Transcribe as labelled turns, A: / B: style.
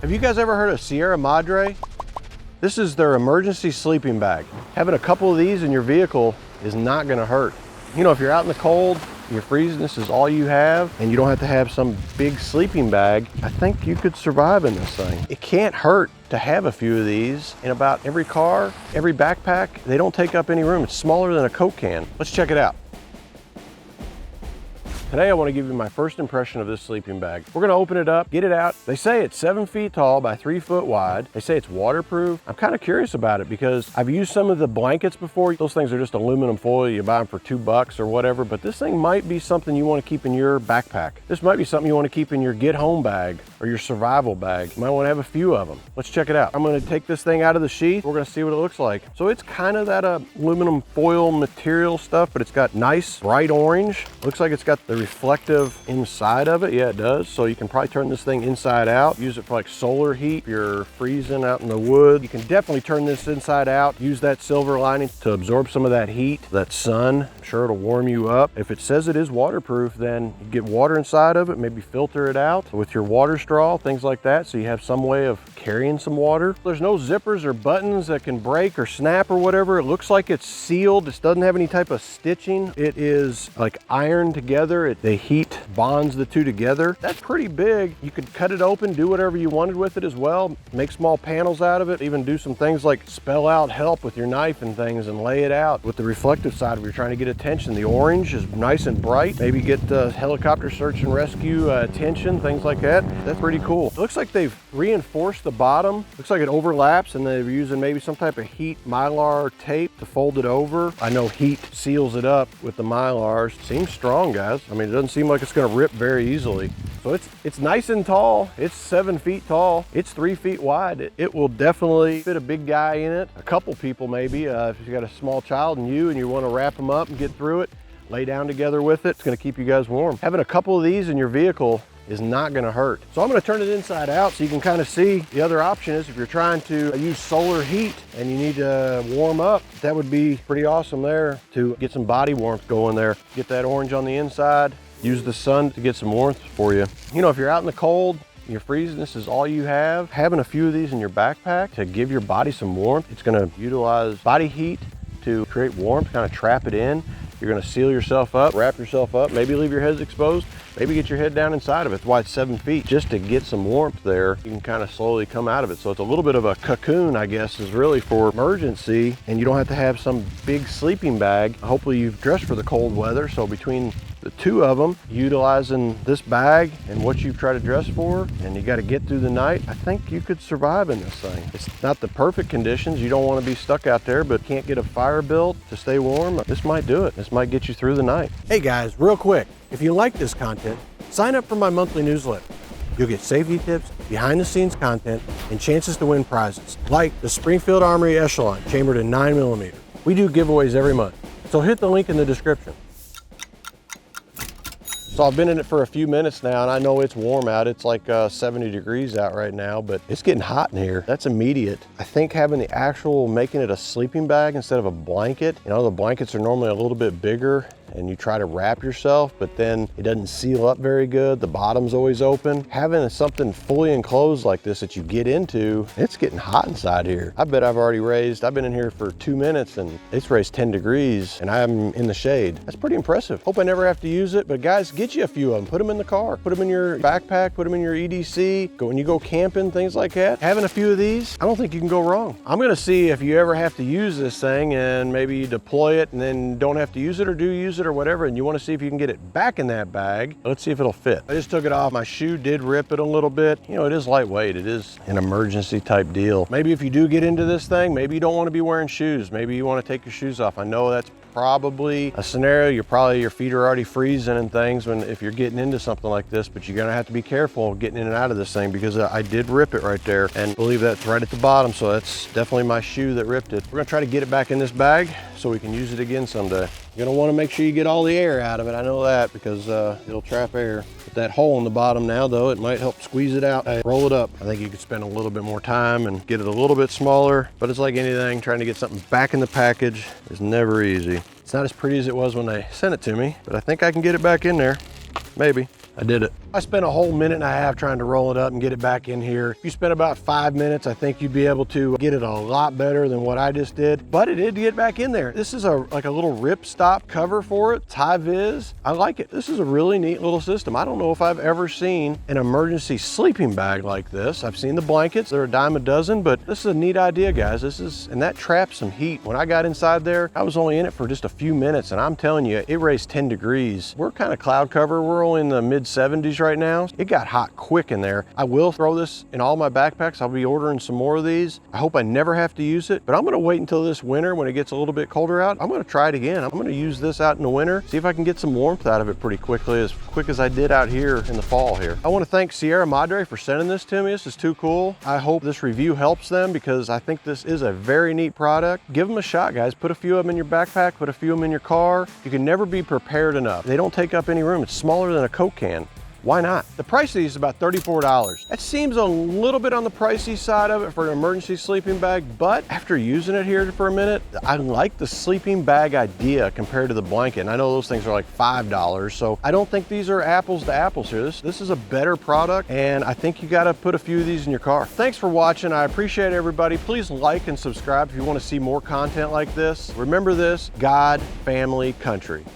A: Have you guys ever heard of Sierra Madre? This is their emergency sleeping bag. Having a couple of these in your vehicle is not gonna hurt. You know, if you're out in the cold, you're freezing, this is all you have, and you don't have to have some big sleeping bag, I think you could survive in this thing. It can't hurt to have a few of these in about every car, every backpack. They don't take up any room. It's smaller than a Coke can. Let's check it out. Today I want to give you my first impression of this sleeping bag. We're going to open it up, get it out. They say it's 7 feet tall by 3 foot wide. They say it's waterproof. I'm kind of curious about it because I've used some of the blankets before. Those things are just aluminum foil. You buy them for $2 or whatever, but this thing might be something you want to keep in your backpack. This might be something you want to keep in your get home bag or your survival bag. You might want to have a few of them. Let's check it out. I'm going to take this thing out of the sheath. We're going to see what it looks like. So it's kind of that aluminum foil material stuff, but it's got nice bright orange. Looks like it's got the reflective inside of it. Yeah, it does. So you can probably turn this thing inside out, use it for like solar heat. If you're freezing out in the wood, you can definitely turn this inside out, use that silver lining to absorb some of that heat, that sun. I'm sure it'll warm you up. If it says it is waterproof, then you get water inside of it, maybe filter it out with your water straw, things like that, so you have some way of carrying some water. There's no zippers or buttons that can break or snap or whatever. It looks like it's sealed. This doesn't have any type of stitching. It is like ironed together. The heat bonds the two together. That's pretty big. You could cut it open, do whatever you wanted with it as well, make small panels out of it, even do some things like spell out help with your knife and things and lay it out with the reflective side if you're trying to get attention. The orange is nice and bright. Maybe get helicopter search and rescue attention, things like that. That's pretty cool. It looks like they've reinforced the bottom. Looks like it overlaps and they're using maybe some type of heat mylar tape to fold it over. I know heat seals it up with the mylars. Seems strong, guys. I mean, it doesn't seem like it's gonna rip very easily. So it's nice and tall. It's 7 feet tall. It's 3 feet wide. It will definitely fit a big guy in it. A couple people maybe. If you got a small child and you want to wrap them up and get through it, lay down together with it. It's going to keep you guys warm. Having a couple of these in your vehicle is not going to hurt. So I'm going to turn it inside out so you can kind of see the other option is if you're trying to use solar heat and you need to warm up, that would be pretty awesome there to get some body warmth going there. Get that orange on the inside. Use the sun to get some warmth for you. You know, if you're out in the cold, you're freezing, this is all you have. Having a few of these in your backpack to give your body some warmth. It's going to utilize body heat to create warmth, kind of trap it in. You're going to seal yourself up, wrap yourself up, maybe leave your heads exposed, maybe get your head down inside of it. That's why it's 7 feet, just to get some warmth there. You can kind of slowly come out of it. So it's a little bit of a cocoon, I guess, is really for emergency, and you don't have to have some big sleeping bag. Hopefully you've dressed for the cold weather. So between the two of them, utilizing this bag and what you've tried to dress for, and you got to get through the night, I think you could survive in this thing. It's not the perfect conditions. You don't want to be stuck out there, but can't get a fire built to stay warm. This might do it. This might get you through the night. Hey guys, real quick, if you like this content, sign up for my monthly newsletter. You'll get safety tips, behind the scenes content, and chances to win prizes, like the Springfield Armory Echelon, chambered in 9mm. We do giveaways every month, so hit the link in the description. So I've been in it for a few minutes now, and I know it's warm out. It's like 70 degrees out right now, but it's getting hot in here. That's immediate. I think having the actual, making it a sleeping bag instead of a blanket, you know, the blankets are normally a little bit bigger and you try to wrap yourself, but then it doesn't seal up very good. The bottom's always open. Having something fully enclosed like this that you get into, it's getting hot inside here. I bet I've been in here for 2 minutes and it's raised 10 degrees and I'm in the shade. That's pretty impressive. Hope I never have to use it, but guys, get you a few of them. Put them in the car, put them in your backpack, put them in your EDC. When you go camping, things like that. Having a few of these, I don't think you can go wrong. I'm gonna see if you ever have to use this thing and maybe you deploy it and then don't have to use it or do use it or whatever, and you want to see if you can get it back in that bag. Let's see if it'll fit. I just took it off. My shoe did rip it a little bit. You know, it is lightweight. It is an emergency type deal. Maybe if you do get into this thing, maybe you don't want to be wearing shoes. Maybe you want to take your shoes off. I know that's probably a scenario. Your feet are already freezing and things if you're getting into something like this, but you're gonna have to be careful getting in and out of this thing because I did rip it right there, and I believe that's right at the bottom, so that's definitely my shoe that ripped it. We're gonna try to get it back in this bag so we can use it again someday. You're gonna wanna make sure you get all the air out of it. I know that because it'll trap air. Put that hole in the bottom now though, it might help squeeze it out. Roll it up. I think you could spend a little bit more time and get it a little bit smaller, but it's like anything, trying to get something back in the package is never easy. It's not as pretty as it was when they sent it to me, but I think I can get it back in there. Maybe. I did it. I spent a whole minute and a half trying to roll it up and get it back in here. If you spent about 5 minutes, I think you'd be able to get it a lot better than what I just did, but it did get back in there. This is like a little rip stop cover for it. It's high vis. I like it. This is a really neat little system. I don't know if I've ever seen an emergency sleeping bag like this. I've seen the blankets. They're a dime a dozen, but this is a neat idea, guys. And that traps some heat. When I got inside there, I was only in it for just a few minutes, and I'm telling you, it raised 10 degrees. We're kind of cloud cover. We're only in the mid 70s right now. It got hot quick in there. I will throw this in all my backpacks. I'll be ordering some more of these. I hope I never have to use it, but I'm gonna wait until this winter when it gets a little bit colder out. I'm gonna try it again. I'm gonna use this out in the winter, see if I can get some warmth out of it pretty quickly, as quick as I did out here in the fall here. I wanna thank Sierra Madre for sending this to me. This is too cool. I hope this review helps them because I think this is a very neat product. Give them a shot, guys. Put a few of them in your backpack, put a few of them in your car. You can never be prepared enough. They don't take up any room. It's smaller than a Coke can. Why not? The price of these is about $34. That seems a little bit on the pricey side of it for an emergency sleeping bag, but after using it here for a minute, I like the sleeping bag idea compared to the blanket. And I know those things are like $5, so I don't think these are apples to apples here. This is a better product, and I think you gotta put a few of these in your car. Thanks for watching. I appreciate everybody. Please like and subscribe if you wanna see more content like this. Remember this: God, family, country.